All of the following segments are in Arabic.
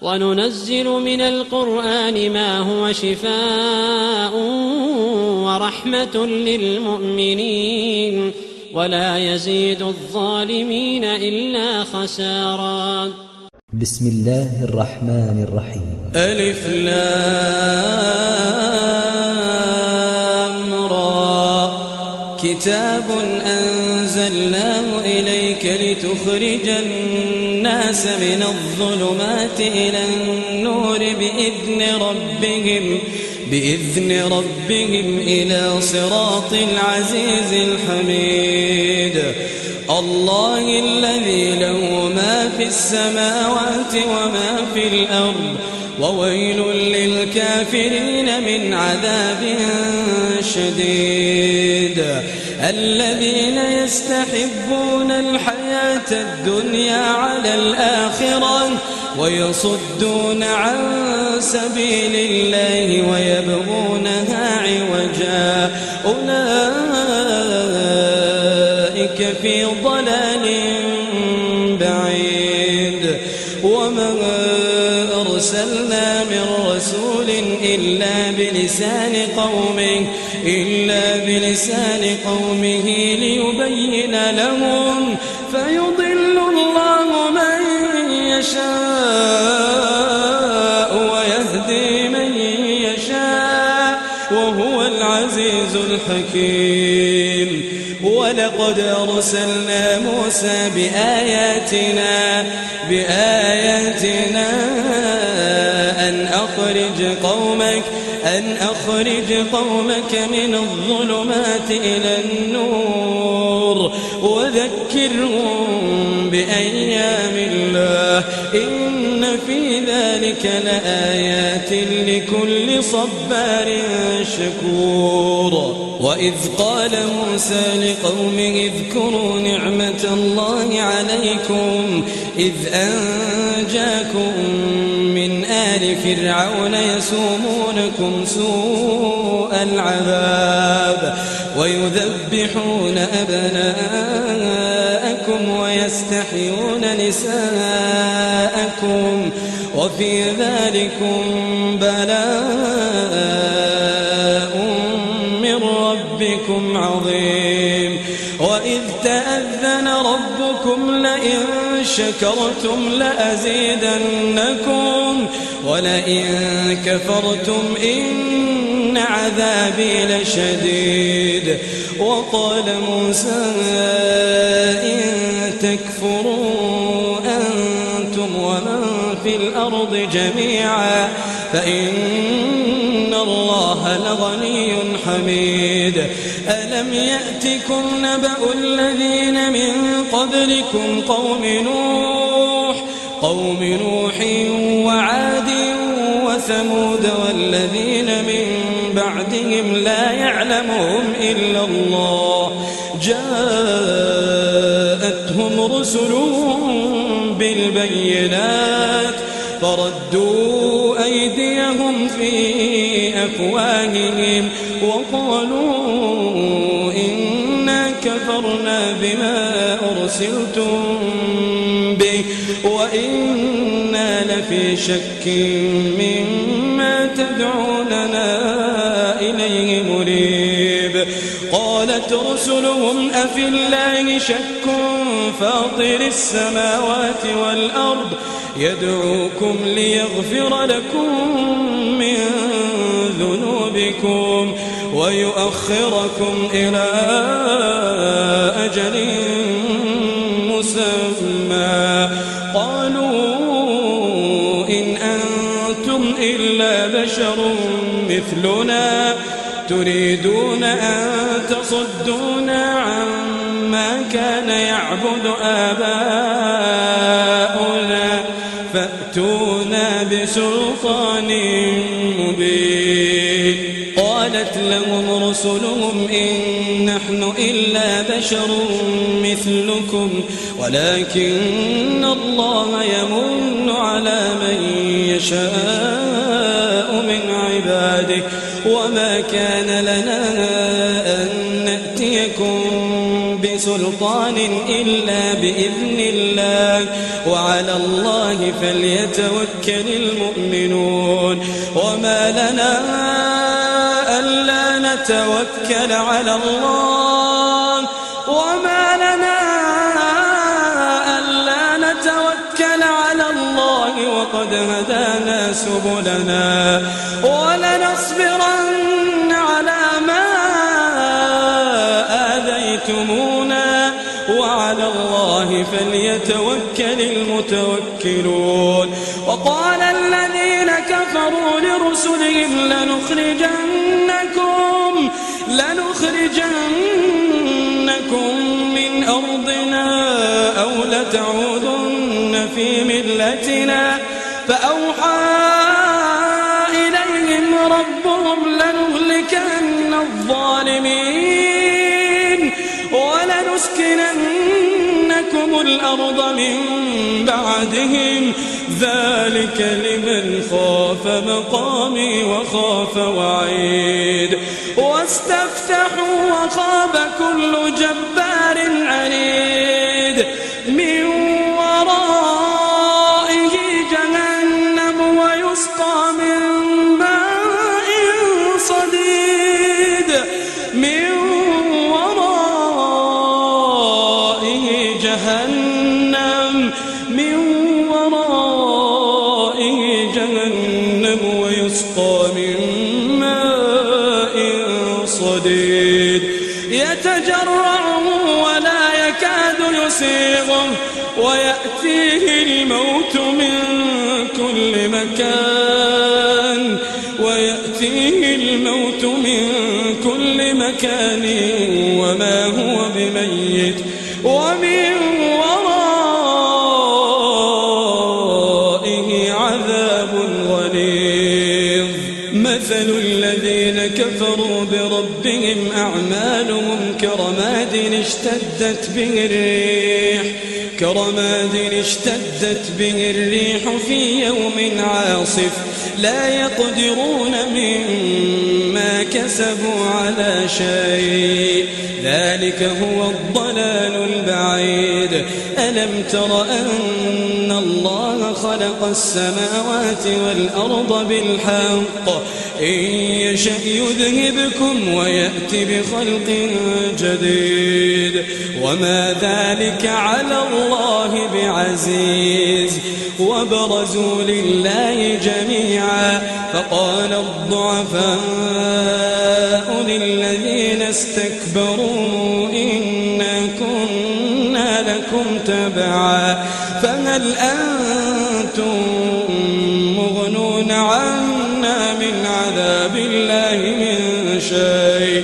وننزل من القرآن ما هو شفاء ورحمة للمؤمنين ولا يزيد الظالمين إلا خسارا. بسم الله الرحمن الرحيم. ألف لام را كتاب أنزلناه إليك لتخرج الناس من الظلمات إلى النور بإذن ربهم إلى صراط العزيز الحميد. الله الذي له ما في السماوات وما في الأرض وويل للكافرين من عذاب شديد. الذين يستحبون الحياة الدنيا على الآخرة ويصدون عن سبيل الله ويبغونها عوجا أولئك في ضلال بعيد. وما أرسلنا من رسول إلا بلسان قومه ليبين لهم فيضل الله من يشاء ويهدي من يشاء وهو العزيز الحكيم. ولقد أرسلنا موسى بآياتنا أن أخرج قومك من الظلمات إلى النور وذكرهم بأيام الله إن في ذلك لآيات لكل صبار شكور. وإذ قال موسى لقومه اذكروا نعمة الله عليكم إذ أنجاكم من آل فرعون يسومونكم سوء العذاب ويذبحون أبناءكم ويستحيون نساءكم وفي ذلكم بلاء من ربكم عظيم. وإذ تأذن ربكم لئن شكرتم لأزيدنكم ولئن كفرتم إن عذابي لشديد. وقال موسى إن تكفروا أنتم ومن في الأرض جميعا فإن الله لغني حميد. ألم يأتكم نبأ الذين من قبلكم قوم نوح وعاد وثمود والذين من بعدهم لا يعلمهم إلا الله جاءتهم رسلهم بالبينات فردوا أيديهم في أفواههم وقالوا إنا كفرنا بما أرسلتم به وإنا لفي شك مما تدعوننا إليه مريب. قالت رسلهم أفي الله شك فاطر السماوات والأرض يدعوكم ليغفر لكم من ذنوبكم ويؤخركم إلى أجل مسمى قالوا إن أنتم إلا بشر مثلنا تريدون أن تصدونا عما كان يعبد آباؤنا فأتونا بسلطان مبين. قالت لهم رسلهم إن نحن إلا بشر مثلكم ولكن الله يمن على من يشاء من عباده وما كان لنا أن نأتيكم سلطان إلا بإذن الله وعلى الله فليتوكل المؤمنون وما لنا ألا نتوكل على الله وقد هدانا سبلنا ولنصبرن على ما آذيتمونا وعلى الله فليتوكل المتوكلون وقال الذين كفروا لرسلهم لنخرجنكم من أرضنا أو لتعودن في ملتنا فأوحى إليهم ربهم لنهلكن الظالمين ولنسكننكم الأرض من بعدهم ذلك لمن خاف مقامي وخاف وعيد واستفتحوا وخاب كل جبار عنيد من ورائه جهنم ويسقى من ماء صديد من ورائه جهنم ويسقى من ماء صديد يتجرعه ولا يكاد يسيغه ويأتيه الموت من كل مكان وما هو بميت ومن ورائه عذاب غليظ مثل الذين كفروا بربهم أعمالهم كرماد اشتدت به الريح في يوم عاصف لا يقدرون مما كسبوا على شيء ذلك هو الضلال البعيد ألم تر أن الله خلق السماوات والأرض بالحق إن يشأ يذهبكم ويأت بخلق جديد وما ذلك على الله بعزيز وبرزوا لله جميعا فقال الضعفاء للذين استكبروا إنا كنا لكم تبعا فهل أنتم مغنون عنا من عذاب الله من شيء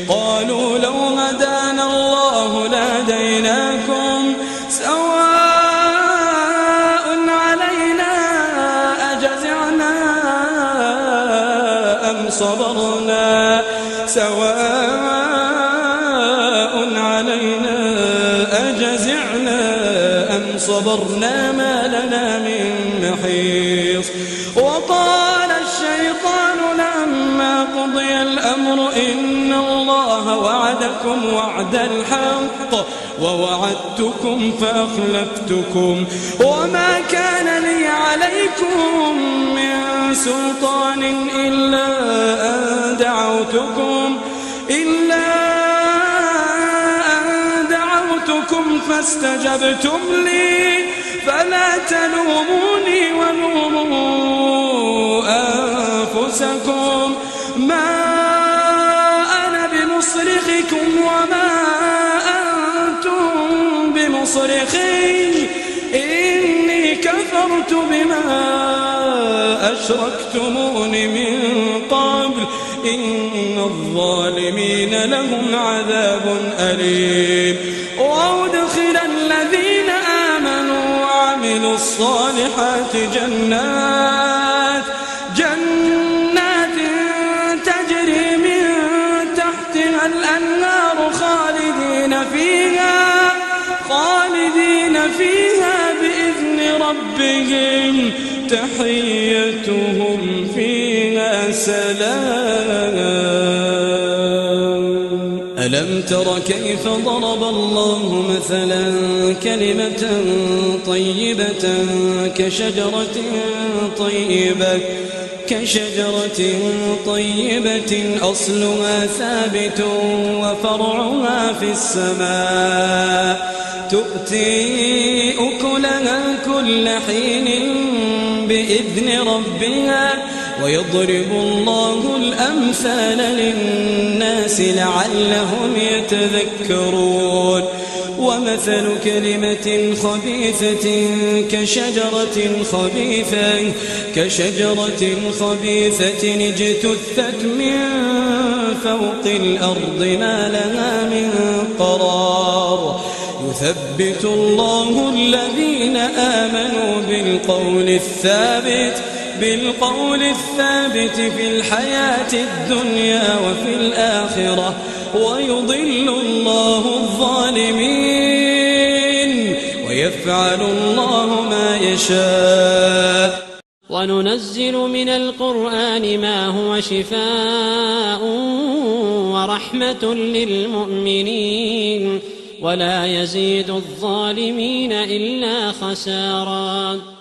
قالوا لو هدانا الله لهديناكم سواء علينا أجزعنا أم صبرنا ما لنا من محيص وقال الشيطان لما قضي الأمر إن الله وعدكم وعد الحق ووعدتكم فأخلفتكم وما كان لي عليكم من سلطان إلا أن دعوتكم فاستجبتم لي فلا تلوموني ولوموا أنفسكم ما أنا بمصرخكم وما أنتم بمصرخي إني كفرت بما أشركتمون من قبل إن الظالمين لهم عذاب أليم وأدخل الذين آمنوا وعملوا الصالحات جنات تجري من تحتها الأنهار خالدين فيها بإذن ربهم تحيتهم فيها سلام ألم تر كيف ضرب الله مثلا كلمة طيبة كشجرة طيبة أصلها ثابت وفرعها في السماء تؤتي أكلها كل حين بإذن ربها ويضرب الله الأمثال للناس لعلهم يتذكرون ومثل كلمة خبيثة كشجرة خبيثة اجتثت من فوق الأرض ما لها من قرار يثبت الله الذين آمنوا بالقول الثابت في الحياة الدنيا وفي الآخرة ويضل الله الظالمين ويفعل الله ما يشاء. وننزل من القرآن ما هو شفاء ورحمة للمؤمنين ولا يزيد الظالمين إلا خسارا.